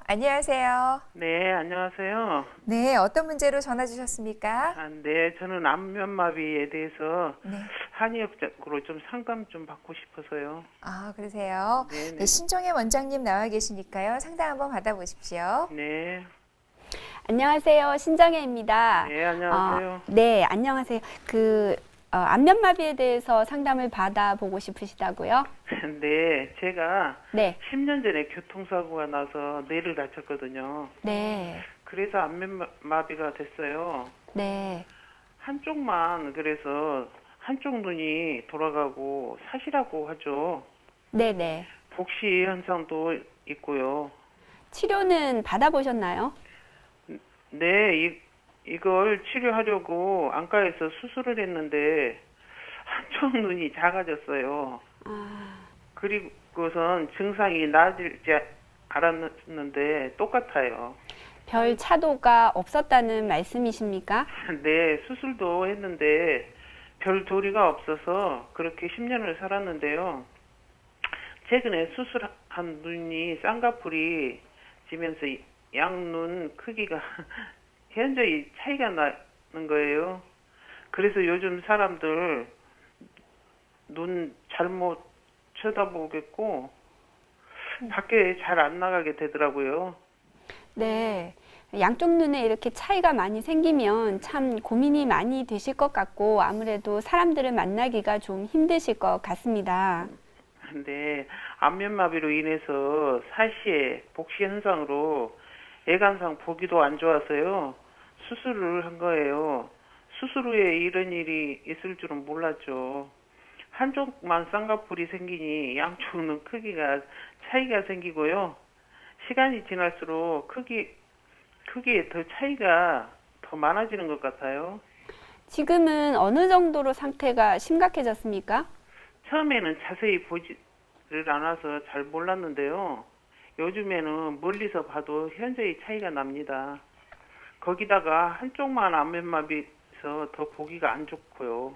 안녕하세요. 네, 안녕하세요. 네, 어떤 문제로 전화 주셨습니까? 네, 저는 안면마비에 대해서 네. 한의학적으로 좀 상담 좀 받고 싶어서요. 아, 그러세요. 네, 네, 네. 신종의 원장님 나와 계시니까요. 상담 한번 받아보십시오. 네, 안녕하세요. 신정혜입니다. 네, 안녕하세요. 네, 안녕하세요. 안면마비에 대해서 상담을 받아보고 싶으시다고요? 네, 제가 네, 10년 전에 교통사고가 나서 뇌를 다쳤거든요. 네, 그래서 안면마비가 됐어요. 네, 한쪽만 그래서 한쪽 눈이 돌아가고 사시라고 하죠. 네, 네. 복시 현상도 있고요. 치료는 받아보셨나요? 네, 이걸 치료하려고 안과에서 수술을 했는데 한쪽 눈이 작아졌어요. 아, 그리고선 증상이 나아질지 알았는데 똑같아요. 별 차도가 없었다는 말씀이십니까? 네, 수술도 했는데 별 도리가 없어서 그렇게 10년을 살았는데요. 최근에 수술한 눈이 쌍꺼풀이 지면서 양눈 크기가 현저히 차이가 나는 거예요. 그래서 요즘 사람들 눈 잘못 쳐다보겠고 밖에 잘 안 나가게 되더라고요. 네. 양쪽 눈에 이렇게 차이가 많이 생기면 참 고민이 많이 되실 것 같고 아무래도 사람들을 만나기가 좀 힘드실 것 같습니다. 근데 안면마비로 인해서 사시에 복시 현상으로 애관상 보기도 안 좋아서요. 수술을 한 거예요. 수술 후에 이런 일이 있을 줄은 몰랐죠. 한쪽만 쌍꺼풀이 생기니 양쪽 눈 크기가 차이가 생기고요. 시간이 지날수록 크기에 더 차이가 더 많아지는 것 같아요. 지금은 어느 정도로 상태가 심각해졌습니까? 처음에는 자세히 보지를 않아서 잘 몰랐는데요. 요즘에는 멀리서 봐도 현저히 차이가 납니다. 거기다가 한쪽만 안면마비에서 더 보기가 안 좋고요.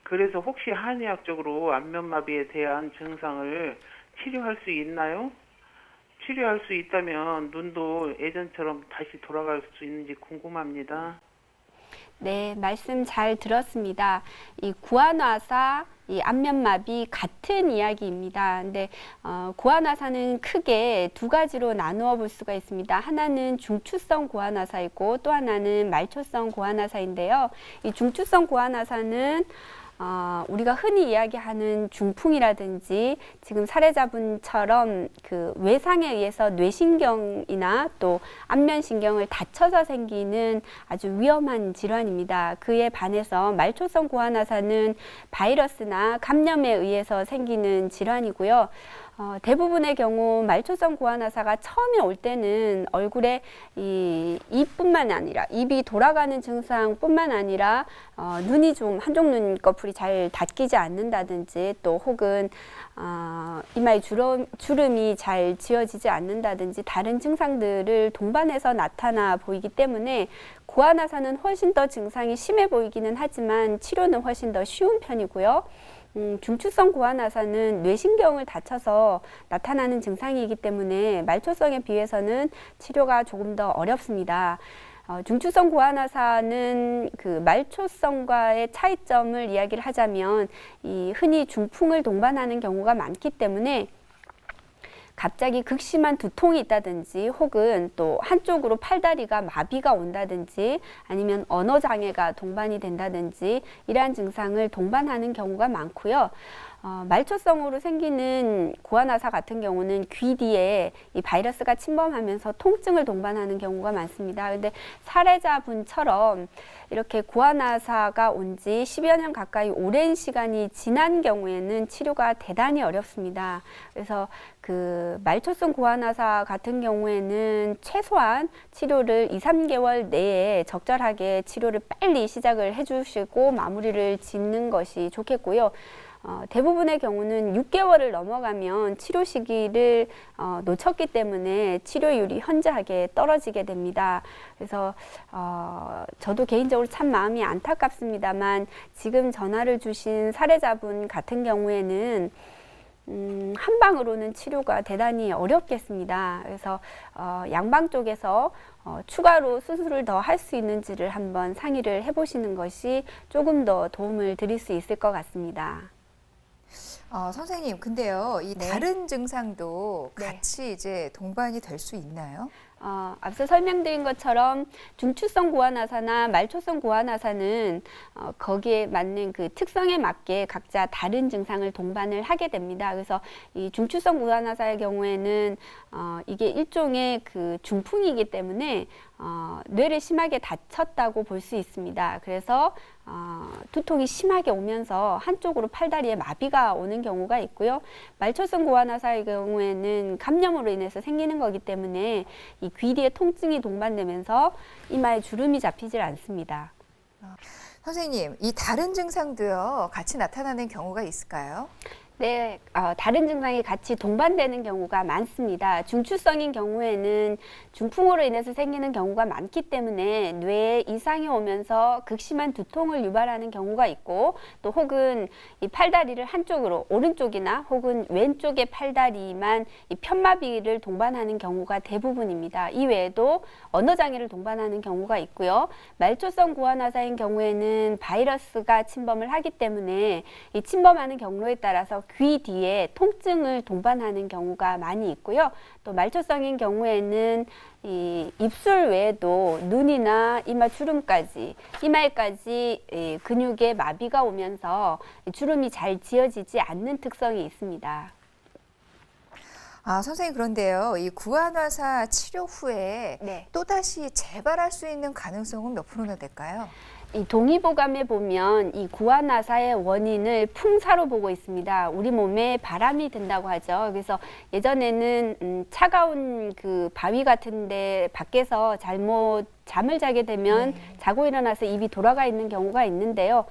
그래서 혹시 한의학적으로 안면마비에 대한 증상을 치료할 수 있나요? 치료할 수 있다면 눈도 예전처럼 다시 돌아갈 수 있는지 궁금합니다. 네, 말씀 잘 들었습니다. 이 구안화사, 이 안면마비 같은 이야기입니다. 근데 구안화사는 크게 두 가지로 나누어 볼 수가 있습니다. 하나는 중추성 구안화사이고 또 하나는 말초성 구안화사인데요. 이 중추성 구안화사는 우리가 흔히 이야기하는 중풍이라든지 지금 사례자분처럼 그 외상에 의해서 뇌신경이나 또 안면신경을 다쳐서 생기는 아주 위험한 질환입니다. 그에 반해서 말초성 구안화사는 바이러스나 감염에 의해서 생기는 질환이고요. 대부분의 경우 말초성 구안화사가 처음에 올 때는 얼굴에 입뿐만 아니라 입이 돌아가는 증상뿐만 아니라 눈이 좀 한쪽 눈꺼풀이 잘 닫히지 않는다든지 또 혹은 이마에 주름이 잘 지어지지 않는다든지 다른 증상들을 동반해서 나타나 보이기 때문에 구안화사는 훨씬 더 증상이 심해 보이기는 하지만 치료는 훨씬 더 쉬운 편이고요. 중추성 구안화사는 뇌신경을 다쳐서 나타나는 증상이기 때문에 말초성에 비해서는 치료가 조금 더 어렵습니다. 중추성 구안화사는 그 말초성과의 차이점을 이야기를 하자면 이 흔히 중풍을 동반하는 경우가 많기 때문에 갑자기 극심한 두통이 있다든지 혹은 또 한쪽으로 팔다리가 마비가 온다든지 아니면 언어장애가 동반이 된다든지 이러한 증상을 동반하는 경우가 많고요. 말초성으로 생기는 구안화사 같은 경우는 귀 뒤에 이 바이러스가 침범하면서 통증을 동반하는 경우가 많습니다. 근데 사례자분처럼 이렇게 구안화사가 온 지 10여 년 가까이 오랜 시간이 지난 경우에는 치료가 대단히 어렵습니다. 그래서 그 말초성 구안화사 같은 경우에는 최소한 치료를 2, 3개월 내에 적절하게 치료를 빨리 시작을 해주시고 마무리를 짓는 것이 좋겠고요. 대부분의 경우는 6개월을 넘어가면 치료 시기를 놓쳤기 때문에 치료율이 현저하게 떨어지게 됩니다. 그래서 저도 개인적으로 참 마음이 안타깝습니다만 지금 전화를 주신 사례자분 같은 경우에는 한 방으로는 치료가 대단히 어렵겠습니다. 그래서 양방 쪽에서 추가로 수술을 더 할 수 있는지를 한번 상의를 해보시는 것이 조금 더 도움을 드릴 수 있을 것 같습니다. 선생님, 근데요, 이 네. 다른 증상도 네. 같이 이제 동반이 될 수 있나요? 앞서 설명드린 것처럼 중추성 고환아사나 말초성 고환아사는 거기에 맞는 그 특성에 맞게 각자 다른 증상을 동반을 하게 됩니다. 그래서 이 중추성 고환아사의 경우에는 이게 일종의 그 중풍이기 때문에 뇌를 심하게 다쳤다고 볼 수 있습니다. 그래서 두통이 심하게 오면서 한쪽으로 팔다리에 마비가 오는 경우가 있고요. 말초성 고환아사의 경우에는 감염으로 인해서 생기는 거기 때문에 이 귀 뒤에 통증이 동반되면서 이마에 주름이 잡히질 않습니다. 선생님, 이 다른 증상도요, 같이 나타나는 경우가 있을까요? 네, 다른 증상이 같이 동반되는 경우가 많습니다. 중추성인 경우에는 중풍으로 인해서 생기는 경우가 많기 때문에 뇌에 이상이 오면서 극심한 두통을 유발하는 경우가 있고, 또 혹은 이 팔다리를 한쪽으로 오른쪽이나 혹은 왼쪽의 팔다리만 이 편마비를 동반하는 경우가 대부분입니다. 이 외에도 언어장애를 동반하는 경우가 있고요. 말초성 고환아사인 경우에는 바이러스가 침범을 하기 때문에 이 침범하는 경로에 따라서 귀 뒤에 통증을 동반하는 경우가 많이 있고요. 또 말초성인 경우에는 이 입술 외에도 눈이나 이마 주름까지, 이마에까지 이 근육에 마비가 오면서 주름이 잘 지어지지 않는 특성이 있습니다. 선생님, 그런데요, 이 구안화사 치료 후에 네. 또다시 재발할 수 있는 가능성은 몇 프로나 될까요? 이 동의보감에 보면 이 구안화사의 원인을 풍사로 보고 있습니다. 우리 몸에 바람이 든다고 하죠. 그래서 예전에는 차가운 그 바위 같은데 밖에서 잘못 잠을 자게 되면 자고 일어나서 입이 돌아가 있는 경우가 있는데요.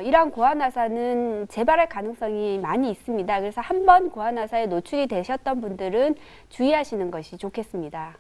이러한 고환아사는 재발할 가능성이 많이 있습니다. 그래서 한번 고환아사에 노출이 되셨던 분들은 주의하시는 것이 좋겠습니다.